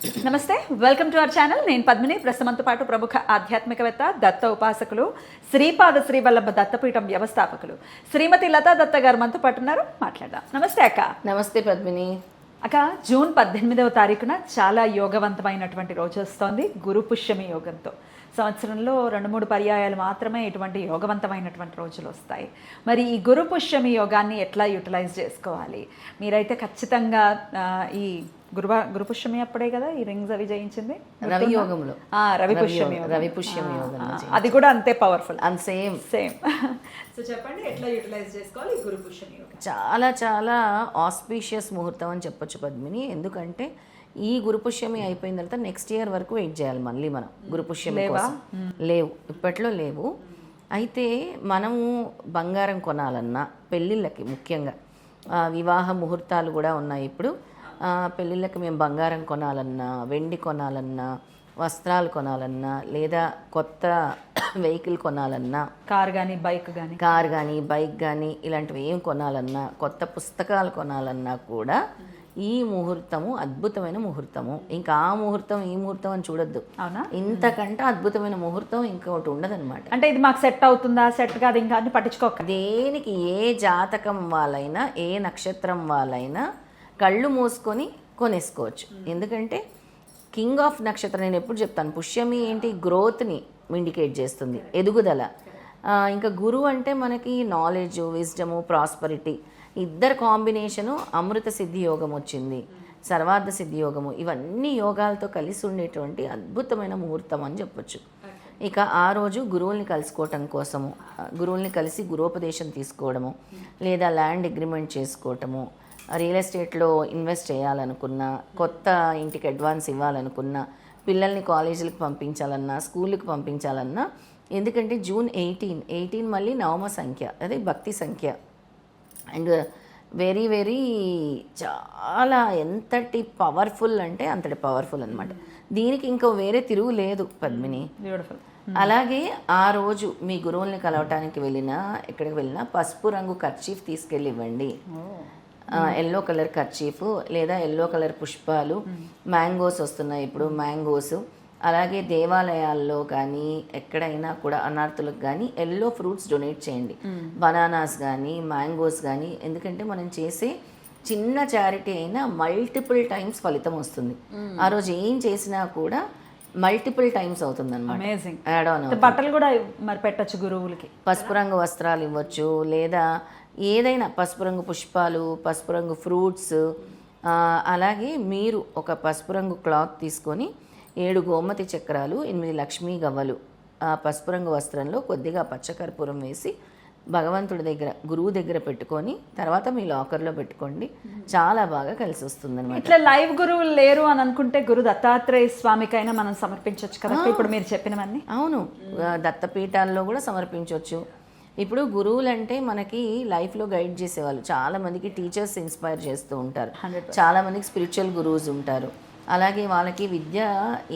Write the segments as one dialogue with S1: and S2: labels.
S1: నమస్తే, welcome to our channel. నేను పద్మిని. ప్రస్తుతంతో పాటు ప్రముఖ ఆధ్యాత్మికవేత్త, దత్త ఉపాసకులు, శ్రీపాద శ్రీవల్లభ దత్తపీఠం వ్యవస్థాపకులు శ్రీమతి లతా దత్త గారు మనతో పాటు ఉన్నారు. మాట్లాడదాం. నమస్తే అక్క.
S2: నమస్తే పద్మిని.
S1: అక్క, జూన్ 18వ తారీఖున చాలా యోగవంతమైనటువంటి రోజు వస్తోంది, గురు పుష్యమి యోగంతో. సంవత్సరంలో 2-3 పర్యాయాలు మాత్రమే ఇటువంటి యోగవంతమైనటువంటి రోజులు వస్తాయి. మరి ఈ గురు పుష్యమి యోగాన్ని ఎట్లా యూటిలైజ్ చేసుకోవాలి? మీరైతే ఖచ్చితంగా ఈ గురు పుష్యమి అప్పుడే కదా ఈ రింగ్స్ అవి జయించింది,
S2: రవి యోగంలో.
S1: రవి పుష్యమి
S2: యోగం
S1: అది కూడా అంతే పవర్ఫుల్
S2: అండ్ సేమ్.
S1: సో చెప్పండి, ఎట్లా యూటిలైజ్ చేసుకోవాలి ఈ గురు పుష్యమి యోగం?
S2: చాలా చాలా ఆస్పీషియస్ ముహూర్తం అని చెప్పొచ్చు పద్మిని. ఎందుకంటే ఈ గురుపుష్యమి అయిపోయిన తర్వాత నెక్స్ట్ ఇయర్ వరకు వెయిట్ చేయాలి మళ్ళీ మనం గురుపుష్యమి కోసం. లేవు, ఇప్పట్లో లేవు. అయితే మనము బంగారం కొనాలన్నా, పెళ్ళిళ్ళకి ముఖ్యంగా వివాహ ముహూర్తాలు కూడా ఉన్నాయి ఇప్పుడు. పెళ్ళిళ్ళకి మేము బంగారం కొనాలన్నా, వెండి కొనాలన్నా, వస్త్రాలు కొనాలన్నా, లేదా కొత్త వెహికల్ కొనాలన్నా,
S1: కార్ కానీ
S2: బైక్ కానీ ఇలాంటివి ఏం కొనాలన్నా, కొత్త పుస్తకాలు కొనాలన్నా కూడా ఈ ముహూర్తము అద్భుతమైన ముహూర్తము. ఇంకా ఆ ముహూర్తం ఈ ముహూర్తం అని చూడొద్దు.
S1: అవునా?
S2: ఇంతకంటే అద్భుతమైన ముహూర్తం ఇంకొకటి ఉండదన్నమాట.
S1: అంటే ఇది మాకు సెట్ అవుతుందా, సెట్ కాదు ఇంకా అని పట్టించుకోక,
S2: దేనికి ఏ జాతకం వాళ్ళైనా, ఏ నక్షత్రం వాళ్ళైనా కళ్ళు మూసుకొని కొనేసుకోవచ్చు. ఎందుకంటే కింగ్ ఆఫ్ నక్షత్రం నేను ఎప్పుడు చెప్తాను, పుష్యమి ఏంటి, గ్రోత్ని ఇండికేట్ చేస్తుంది, ఎదుగుదల. ఇంకా గురువు అంటే మనకి నాలెడ్జ్, విజ్డము, ప్రాస్పరిటీ, ఇద్దరు కాంబినేషను. అమృత సిద్ధి యోగం వచ్చింది, సర్వార్థ సిద్ధి యోగము, ఇవన్నీ యోగాలతో కలిసి ఉండేటువంటి అద్భుతమైన ముహూర్తం అని చెప్పొచ్చు. ఇక ఆ రోజు గురువుల్ని కలుసుకోవటం కోసము, గురువుల్ని కలిసి గురోపదేశం తీసుకోవడము, లేదా ల్యాండ్ అగ్రిమెంట్ చేసుకోవటము, రియల్ ఎస్టేట్లో ఇన్వెస్ట్ చేయాలనుకున్నా, కొత్త ఇంటికి అడ్వాన్స్ ఇవ్వాలనుకున్నా, పిల్లల్ని కాలేజీలకు పంపించాలన్నా, స్కూళ్ళకి పంపించాలన్నా. ఎందుకంటే జూన్ 18 మళ్ళీ నవమ సంఖ్య, అదే భక్తి సంఖ్య. అండ్ వెరీ వెరీ చాలా ఎంతటి పవర్ఫుల్ అంటే అంతటి పవర్ఫుల్ అనమాట. దీనికి ఇంకో వేరే తిరుగు లేదు పద్మిని.
S1: బ్యూటిఫుల్.
S2: అలాగే ఆ రోజు మీ గురువుల్ని కలవటానికి వెళ్ళినా, ఎక్కడికి వెళ్ళినా పసుపు రంగు కర్చీఫ్ తీసుకెళ్ళి ఇవ్వండి. ఎల్లో కలర్ కర్చీఫ్ లేదా ఎల్లో కలర్ పుష్పాలు. మ్యాంగోస్ వస్తున్నాయి ఇప్పుడు, మ్యాంగోస్. అలాగే దేవాలయాల్లో కానీ ఎక్కడైనా కూడా అనార్థులకు కానీ ఎల్లో ఫ్రూట్స్ డొనేట్ చేయండి. బనానాస్ కానీ, మ్యాంగోస్ కానీ. ఎందుకంటే మనం చేసే చిన్న చారిటీ అయినా మల్టిపుల్ టైమ్స్ ఫలితం వస్తుంది. ఆ రోజు ఏం చేసినా కూడా మల్టిపుల్ టైమ్స్ అవుతుంది అనమాట. Add on.
S1: బట్టలు కూడా మరి పెట్టచ్చు గురువులకి.
S2: పసుపు రంగు వస్త్రాలు ఇవ్వచ్చు, లేదా ఏదైనా పసుపు రంగు పుష్పాలు, పసుపు రంగు ఫ్రూట్స్. అలాగే మీరు ఒక పసుపు రంగు క్లాత్ తీసుకొని 7 గోమతి చక్రాలు, 8 లక్ష్మీ గవ్వలు ఆ పసుపు రంగు వస్త్రంలో కొద్దిగా పచ్చకర్పూరం వేసి భగవంతుడి దగ్గర, గురువు దగ్గర పెట్టుకొని తర్వాత మీ లాకర్లో పెట్టుకోండి. చాలా బాగా కలిసి వస్తుంది అనమాట.
S1: ఇట్లా లైవ్ గురువులు లేరు అని అనుకుంటే గురు దత్తాత్రేయ స్వామికైనా మనం సమర్పించవచ్చు కదా ఇప్పుడు మీరు చెప్పినవన్నీ.
S2: అవును, దత్తపీఠాల్లో కూడా సమర్పించవచ్చు. ఇప్పుడు గురువులు అంటే మనకి లైఫ్లో గైడ్ చేసేవాళ్ళు. చాలామందికి టీచర్స్ ఇన్స్పైర్ చేస్తూ ఉంటారు, చాలామందికి స్పిరిచువల్ గురువుస్ ఉంటారు. అలాగే వాళ్ళకి విద్య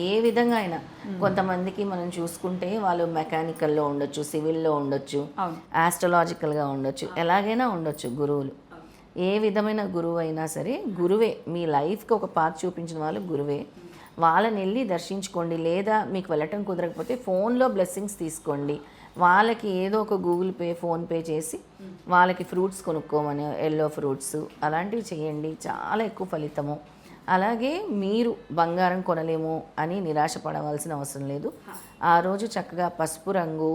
S2: ఏ విధంగా అయినా, కొంతమందికి మనం చూసుకుంటే వాళ్ళు మెకానికల్లో ఉండొచ్చు, సివిల్లో ఉండొచ్చు, ఆస్ట్రాలజికల్గా ఉండొచ్చు, ఎలాగైనా ఉండొచ్చు గురువులు. ఏ విధమైన గురువు అయినా సరే గురువే. మీ లైఫ్కి ఒక పాత్ చూపించిన వాళ్ళు గురువే. వాళ్ళని వెళ్ళి దర్శించుకోండి. లేదా మీకు వెళ్ళటం కుదరకపోతే ఫోన్లో బ్లెస్సింగ్స్ తీసుకోండి. వాళ్ళకి ఏదో ఒక గూగుల్ పే, ఫోన్పే చేసి వాళ్ళకి ఫ్రూట్స్ కొనుక్కోమని, ఎల్లో ఫ్రూట్స్ అలాంటివి చేయండి. చాలా ఎక్కువ ఫలితము. అలాగే మీరు బంగారం కొనలేము అని నిరాశపడవలసిన అవసరం లేదు. ఆ రోజు చక్కగా పసుపు రంగు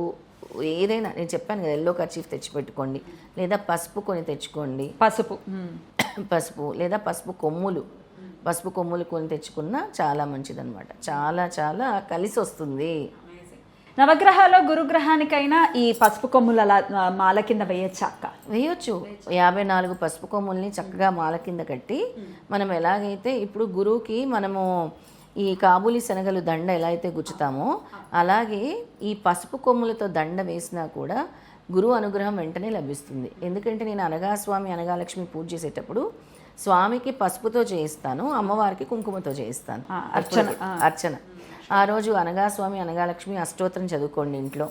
S2: ఏదైనా, నేను చెప్పాను కదా, ఎల్లో కర్చీఫ్ తెచ్చిపెట్టుకోండి, లేదా పసుపు కొని తెచ్చుకోండి. పసుపు లేదా పసుపు కొమ్ములు కొని తెచ్చుకున్నా చాలా మంచిదన్నమాట. చాలా చాలా కలిసి వస్తుంది.
S1: నవగ్రహాల్లో గురుగ్రహానికైనా ఈ పసుపు కొమ్ములు అలా మాల కింద వేయచ్చా అక్క?
S2: వేయొచ్చు. 54 పసుపు కొమ్ముల్ని చక్కగా మాల కింద కట్టి, మనం ఎలాగైతే ఇప్పుడు గురువుకి మనము ఈ కాబూలి శనగలు దండ ఎలా అయితే గుచ్చుతామో, అలాగే ఈ పసుపు కొమ్ములతో దండ వేసినా కూడా గురువు అనుగ్రహం వెంటనే లభిస్తుంది. ఎందుకంటే నేను అనగాస్వామి, అనగాలక్ష్మి పూజ చేసేటప్పుడు స్వామికి పసుపుతో చేయిస్తాను, అమ్మవారికి కుంకుమతో చేయిస్తాను అర్చన. ఆ రోజు అనగాస్వామి, అనగాలక్ష్మి అష్టోత్తరం చదువుకోండి ఇంట్లో.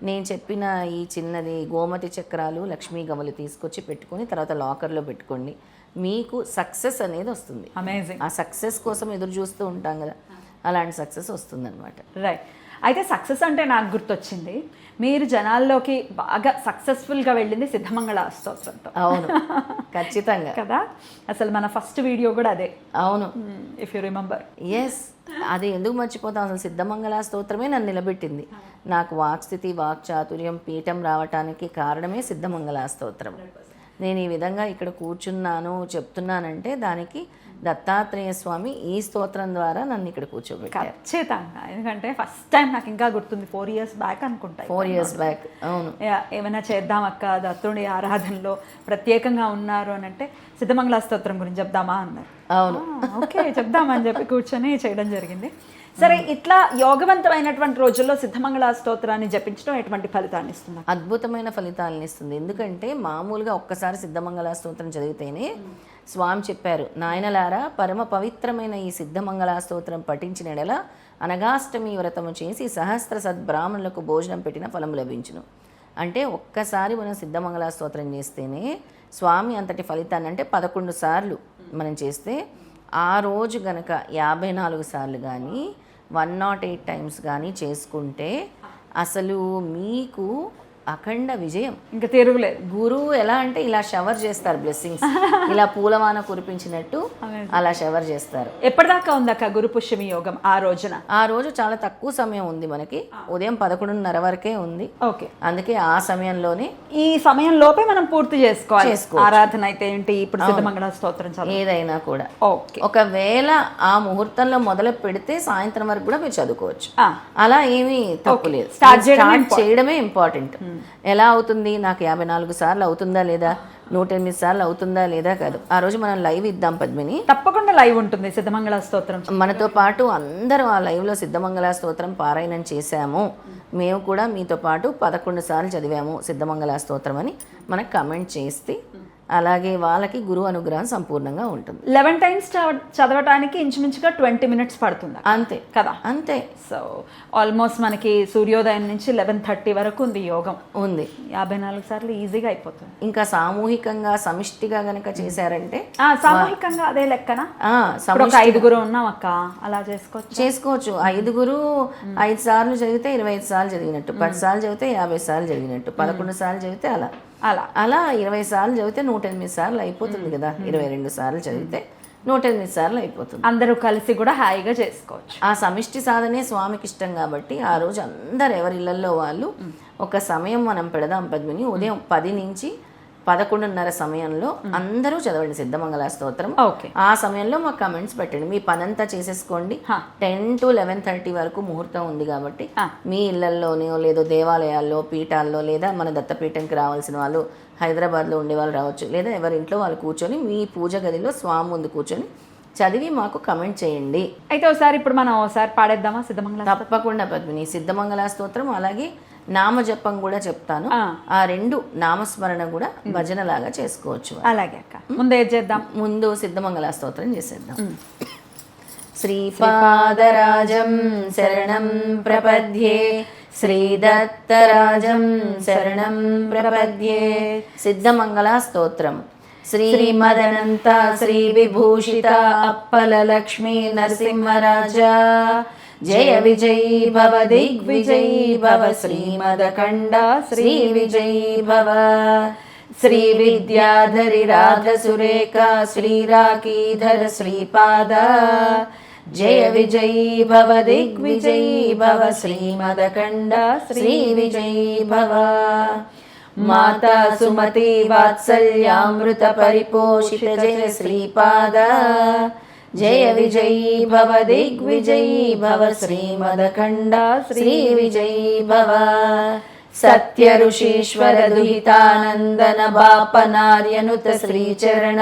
S2: నేను చెప్పిన ఈ చిన్నది గోమతి చక్రాలు, లక్ష్మీ గమలు తీసుకొచ్చి పెట్టుకొని తర్వాత లాకర్లో పెట్టుకోండి. మీకు సక్సెస్ అనేది వస్తుంది.
S1: అమేజింగ్.
S2: ఆ సక్సెస్ కోసం ఎదురు చూస్తూ ఉంటాం కదా, అలాంటి సక్సెస్ వస్తుందన్నమాట.
S1: రైట్. అయితే సక్సెస్ అంటే నాకు గుర్తొచ్చింది, మీరు జనాల్లోకి బాగా సక్సెస్ఫుల్గా వెళ్ళింది సిద్ధమంగళ స్తోత్రంతో.
S2: అవును, ఖచ్చితంగా
S1: కదా. అసలు మన ఫస్ట్ వీడియో కూడా అదే.
S2: అవును,
S1: ఇఫ్ యూ రిమెంబర్.
S2: ఎస్, అది ఎందుకు మర్చిపోతాం. అసలు సిద్ధమంగళ స్తోత్రమే నన్ను నిలబెట్టింది. నాకు వాక్స్థితి వాక్చాతుర్యం పీఠం రావటానికి కారణమే సిద్ధమంగళ స్తోత్రం. నేను ఈ విధంగా ఇక్కడ కూర్చున్నాను చెప్తున్నానంటే దానికి దత్తాత్రేయ స్వామి ఈ స్తోత్రం ద్వారా నన్ను ఇక్కడ కూర్చోబెట్టారు.
S1: ఖచ్చితంగా. ఎందుకంటే ఫస్ట్ టైం నాకు ఇంకా గుర్తుంది 4 years బ్యాక్ అనుకుంటా.
S2: 4 years బ్యాక్. అవును.
S1: ఏమైనా చేద్దాం అక్క, దత్తుడి ఆరాధనలో ప్రత్యేకంగా ఉన్నారు అని అంటే సిద్ధమంగళ స్తోత్రం గురించి చెప్దామా అన్నారు.
S2: అవును,
S1: ఓకే చెప్దామని చెప్పి కూర్చొని చేయడం జరిగింది. సరే, ఇట్లా యోగవంతమైనటువంటి రోజుల్లో సిద్ధమంగళ స్తోత్రాన్ని జపించడం ఎటువంటి ఫలితాన్ని ఇస్తుంది?
S2: అద్భుతమైన ఫలితాలను ఇస్తుంది. ఎందుకంటే మామూలుగా ఒక్కసారి సిద్ధమంగళ స్తోత్రం చదివితేనే స్వామి చెప్పారు, నాయనలారా పరమ పవిత్రమైన ఈ సిద్ధమంగళ స్తోత్రం పఠించిన ఎడల అనగాష్టమి వ్రతము చేసి సహస్ర సద్బ్రాహ్మణులకు భోజనం పెట్టిన ఫలం లభించును. అంటే ఒక్కసారి మనం సిద్ధమంగళ స్తోత్రం చేస్తేనే స్వామి అంతటి ఫలితాన్ని, అంటే 11 సార్లు మనం చేస్తే ఆ రోజు గనక 54 సార్లు కానీ 108 times కానీ చేసుకుంటే అసలు మీకు అఖండ విజయం,
S1: ఇంకా తిరుగులేదు.
S2: గురువు ఎలా అంటే ఇలా షవర్ చేస్తారు, బ్లెస్సింగ్స్ ఇలా పూలవాన కురిపించినట్టు అలా షవర్ చేస్తారు.
S1: ఎప్పటిదాకా ఉందాక గురు పుష్యమి యోగం? ఆ రోజున
S2: ఆ రోజు చాలా తక్కువ సమయం ఉంది మనకి, ఉదయం 11:30 వరకే ఉంది.
S1: ఓకే.
S2: అందుకే ఆ సమయంలోనే,
S1: ఈ సమయం లోపే మనం పూర్తి చేసుకోవాలి. ఆరాధన అయితే ఏంటి, ఇప్పుడు సిద్ధమంగళ స్తోత్రం
S2: ఏదైనా కూడా.
S1: ఓకే.
S2: ఒకవేళ ఆ ముహూర్తంలో మొదలు పెడితే సాయంత్రం వరకు కూడా మీరు చదువుకోవచ్చు. అలా ఏమీ తప్పులేదు. స్టార్ట్ చేయడమే ఇంపార్టెంట్. ఎలా అవుతుంది, నాకు 54 సార్లు అవుతుందా లేదా, 108 సార్లు అవుతుందా లేదా కాదు. ఆ రోజు మనం లైవ్ ఇద్దాం పద్మిని.
S1: తప్పకుండా లైవ్ ఉంటుంది సిద్ధమంగళ స్తోత్రం.
S2: మనతో పాటు అందరూ ఆ లైవ్లో సిద్ధమంగళ స్తోత్రం పారాయణం చేశాము, మేము కూడా మీతో పాటు 11 సార్లు చదివాము సిద్ధమంగళ స్తోత్రం అని మనకు కమెంట్ చేస్తే అలాగే వాళ్ళకి గురువు అనుగ్రహం సంపూర్ణంగా ఉంటుంది.
S1: 11 times చదవటానికి ఇంచుమించుగా 20 minutes పడుతుంది.
S2: అంతే
S1: కదా.
S2: అంతే.
S1: సో ఆల్మోస్ట్ మనకి సూర్యోదయం నుంచి 11:30 వరకు ఉంది యోగం.
S2: ఉంది.
S1: 54 సార్లు ఈజీగా అయిపోతుంది.
S2: ఇంకా సామూహికంగా సమిష్టిగా గనక చేశారంటే,
S1: సామూహికంగా అదే లెక్కన 5 ఉన్నాం అక్క, అలా చేసుకోవచ్చు. 5 సార్లు చదివితే 25 సార్లు చదివినట్టు, 10 సార్లు చదివితే 50 సార్లు చదివినట్టు, 11 సార్లు చదివితే అలా 20 సార్లు చదివితే 108 సార్లు అయిపోతుంది కదా. 22 సార్లు చదివితే 108 సార్లు అయిపోతుంది. అందరూ కలిసి కూడా హాయిగా చేసుకోవచ్చు.
S2: ఆ సమిష్టి సాధనే స్వామికి ఇష్టం కాబట్టి ఆ రోజు అందరు ఎవరి ఇళ్లలో వాళ్ళు ఒక సమయం మనం పెడదాం పద్మిని. ఉదయం 10 నుంచి 11:30 సమయంలో అందరూ చదవండి సిద్ధమంగళ స్తోత్రం. ఆ సమయంలో మాకు కమెంట్స్ పెట్టండి. మీ పనంతా చేసేసుకోండి. 10 to 11:30 వరకు ముహూర్తం ఉంది కాబట్టి మీ ఇళ్లలోనో లేదో దేవాలయాల్లో పీఠాల్లో, లేదా మన దత్తపీఠంకి రావాల్సిన వాళ్ళు హైదరాబాద్లో ఉండే వాళ్ళు రావచ్చు, లేదా ఎవరింట్లో వాళ్ళు కూర్చొని మీ పూజ గదిలో స్వామి ముందు కూర్చొని చదివి మాకు కమెంట్ చేయండి.
S1: అయితే ఇప్పుడు మనం పాడేద్దామా సిద్ధమంగళ?
S2: తప్పకుండా పద్మిని. సిద్ధమంగళ స్తోత్రం అలాగే నామజపం కూడా చెప్తాను. ఆ 2 నామస్మరణ కూడా భజన లాగా చేసుకోవచ్చు.
S1: అలాగే అక్క. ముందు ఏం చేద్దాం?
S2: ముందు సిద్ధమంగళ స్తోత్రం చేసేద్దాం. శ్రీపాదరాజం శరణం ప్రపద్యే, శ్రీదత్తరాజం శరణం ప్రపద్యే. సిద్ధమంగళ స్తోత్రం. శ్రీమదనంత శ్రీ విభూషిత అప్పల లక్ష్మీ నరసింహరాజా, జయ విజయీ భవ దిగ్విజయీ భవ, శ్రీమదఖండ శ్రీ విజయీ భవ. శ్రీ విద్యాధరి రాధ సురేఖ శ్రీరాకీధర శ్రీపాద, జయ విజయీ భవ దిగ్విజయీ భవ, శ్రీమదఖండ శ్రీ విజయీ భవ. మాతా సుమతి వాత్సల్యామృత పరిపోషిత జయ శ్రీపాద, జయ విజయీ భవ దిగ్విజయీ భవ, శ్రీమదఖండ శ్రీ విజయీ భవ. సత్య ఋషీశ్వర దుహితానందన బాపనార్యనుత శ్రీచరణ,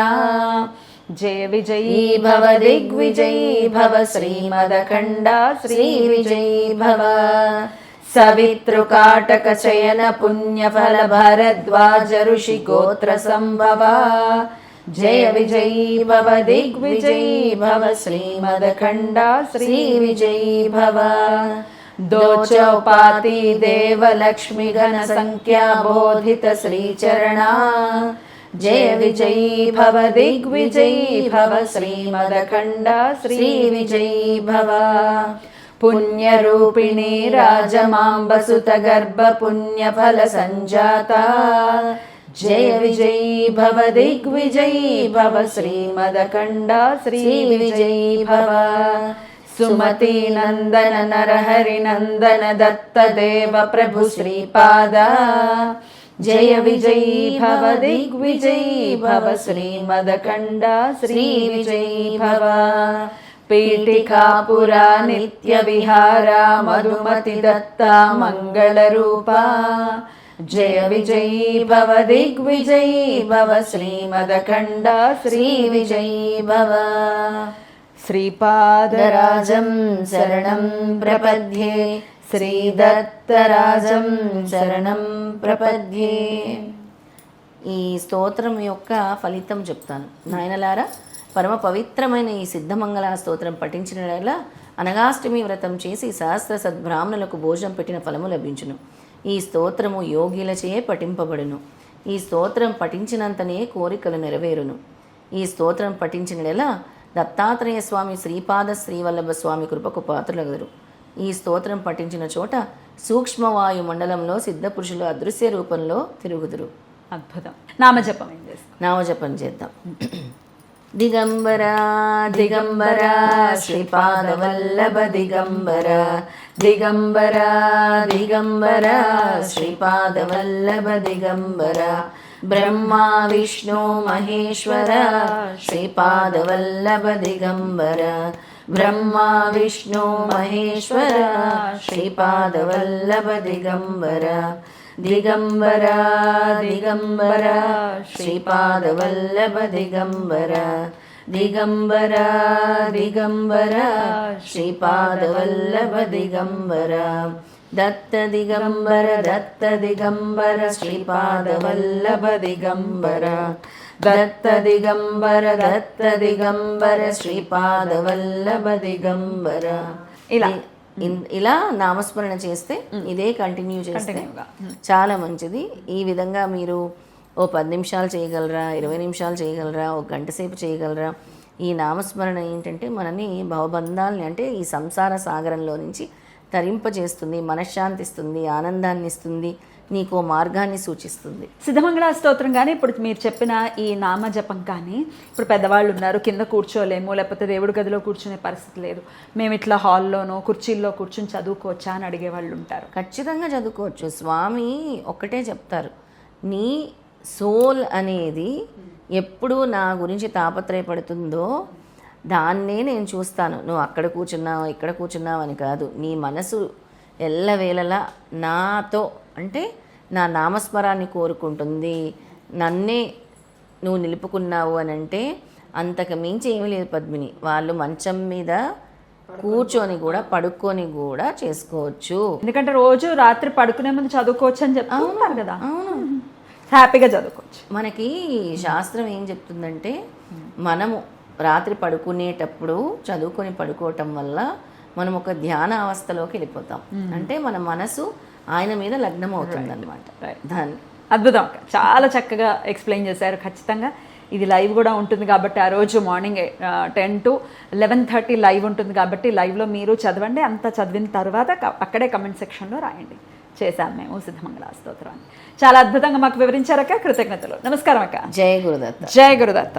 S2: జయ విజయీ భవ దిగ్విజయీ భవ, శ్రీమదఖండ శ్రీ విజయీ భవ. సవితృకాటక చయన పుణ్యఫల భరద్వాజ ఋషి గోత్ర సంభవ, జయ విజయీ భవ దిగ్విజయీ భవ, శ్రీమదఖండ శ్రీ విజయీ భవ. దోచౌపాతి దేవలక్ష్మి ఘన సంఖ్యా బోధిత శ్రీచరణ, జయ విజయీ భవ దిగ్విజయీ భవ శ్రీమదఖండ శ్రీ విజయీ భవ పుణ్యరూపిణీ రాజమాంబసుత గర్భ పుణ్యఫల సంజాత జయ విజయీ భవ దిగ్విజయీ భవ శ్రీమదఖండ శ్రీ విజయీ భవ సుమతి నందన నరహరి నందన దత్త దేవ ప్రభు శ్రీపాద జయ విజయీ భవ దిగ్విజయీ భవ శ్రీమదఖండ శ్రీ విజయీ భవ పీఠికాపురా నిత్య విహారా మధుమతి దత్తా మంగళ రూపా జయ విజయీ భవ దిగ్విజయీ భవ శ్రీమదఖండ శ్రీ విజయీ భవ శ్రీపాదరాజం శరణం ప్రపద్యే శ్రీదత్తరాజం శరణం ప్రపద్యే. ఈ స్తోత్రం యొక్క ఫలితం చెప్తాను నాయనలారా. పరమ పవిత్రమైన ఈ సిద్ధమంగళ స్తోత్రం పఠించిన అనగాష్టమి వ్రతం చేసి సహస్ర సద్బ్రాహ్మణులకు భోజనం పెట్టిన ఫలము లభించును. ఈ స్తోత్రము యోగిలచే పఠింపబడును. ఈ స్తోత్రం పఠించినంతనే కోరికలు నెరవేరును. ఈ స్తోత్రం పఠించిన దత్తాత్రేయ స్వామి శ్రీపాద శ్రీవల్లభ స్వామి కృపకు పాత్రులగరు. ఈ స్తోత్రం పఠించిన చోట సూక్ష్మవాయు మండలంలో సిద్ధపురుషులు అదృశ్య రూపంలో తిరుగుదురు.
S1: అద్భుతం. నామజపం ఏం చేస్తాం?
S2: నామజపం చేద్దాం. దిగంబర దిగంబర శ్రీపాదవల్లభ దిగంబర దిగంబర దిగంబర శ్రీపాదవల్లభ దిగంబర బ్రహ్మా విష్ణు మహేశ్వర శ్రీపాదవల్లభ దిగంబర బ్రహ్మా విష్ణు మహేశ్వర శ్రీపాదవల్లభ దిగంబర దిగంబర దిగంబర శ్రీపాదవల్లభ దిగంబర దిగంబర దిగంబర శ్రీపాదవల్లభ దిగంబర దత్త దిగంబర దత్త దిగంబర శ్రీపాదవల్లభ దిగంబర దత్త దిగంబర దత్త దిగంబర శ్రీపాదవల్లభ దిగంబర. ఇలా నామస్మరణ చేస్తే ఇదే కంటిన్యూ చేస్తే చాలా మంచిది. ఈ విధంగా మీరు ఓ 10 నిమిషాలు చేయగలరా, 20 నిమిషాలు చేయగలరా, ఒక గంట సేపు చేయగలరా. ఈ నామస్మరణ ఏంటంటే మనని భవబంధాలని అంటే ఈ సంసార సాగరంలో నుంచి తరింపజేస్తుంది, మనశ్శాంతి ఇస్తుంది, ఆనందాన్ని ఇస్తుంది, నీకు మార్గాన్ని సూచిస్తుంది.
S1: సిద్ధమంగళ స్తోత్రం కానీ ఇప్పుడు మీరు చెప్పిన ఈ నామజపం కానీ ఇప్పుడు పెద్దవాళ్ళు ఉన్నారు, కింద కూర్చోలేము, లేకపోతే దేవుడి గదిలో కూర్చునే పరిస్థితి లేదు, మేము ఇట్లా హాల్లోనో కుర్చీల్లో కూర్చుని చదువుకోవచ్చా అని అడిగే వాళ్ళు ఉంటారు.
S2: ఖచ్చితంగా చదువుకోవచ్చు. స్వామి ఒక్కటే చెప్తారు, నీ సోల్ అనేది ఎప్పుడు నా గురించి తాపత్రయపడుతుందో దాన్నే నేను చూస్తాను. నువ్వు అక్కడ కూర్చున్నావు ఇక్కడ కూర్చున్నావు అని కాదు. నీ మనసు ఎల్లవేళలా నాతో అంటే నా నామస్మరాన్ని కోరుకుంటుంది, నన్నే నువ్వు నిలుపుకున్నావు అని అంటే అంతకు మించి ఏమీ లేదు పద్మిని. వాళ్ళు మంచం మీద కూర్చొని కూడా పడుకొని కూడా చేసుకోవచ్చు.
S1: ఎందుకంటే రోజు రాత్రి పడుకునే ముందు చదువుకోవచ్చు అని చెప్తా ఉంటారు కదా. హ్యాపీగా చదువుకోవచ్చు.
S2: మనకి శాస్త్రం ఏం చెప్తుందంటే మనము రాత్రి పడుకునేటప్పుడు చదువుకొని పడుకోవటం వల్ల మనం ఒక ధ్యాన అవస్థలోకి వెళ్ళిపోతాం. అంటే మన మనసు ఆయన మీద లగ్నం అవుతుంది అనమాట. దాన్ని
S1: అద్భుతం. చాలా చక్కగా ఎక్స్ప్లెయిన్ చేశారు. ఖచ్చితంగా ఇది లైవ్ కూడా ఉంటుంది కాబట్టి ఆ రోజు మార్నింగ్ 10 to 11:30 లైవ్ ఉంటుంది కాబట్టి లైవ్లో మీరు చదవండి. అంతా చదివిన తర్వాత అక్కడే కమెంట్ సెక్షన్లో రాయండి. చేశాం మేము సిద్ధమంగళ స్తోత్రాన్ని. చాలా అద్భుతంగా మాకు వివరించారక్క. కృతజ్ఞతలు. నమస్కారం అక్క.
S2: జయ గురుదత్త.
S1: జయ గురుదత్త.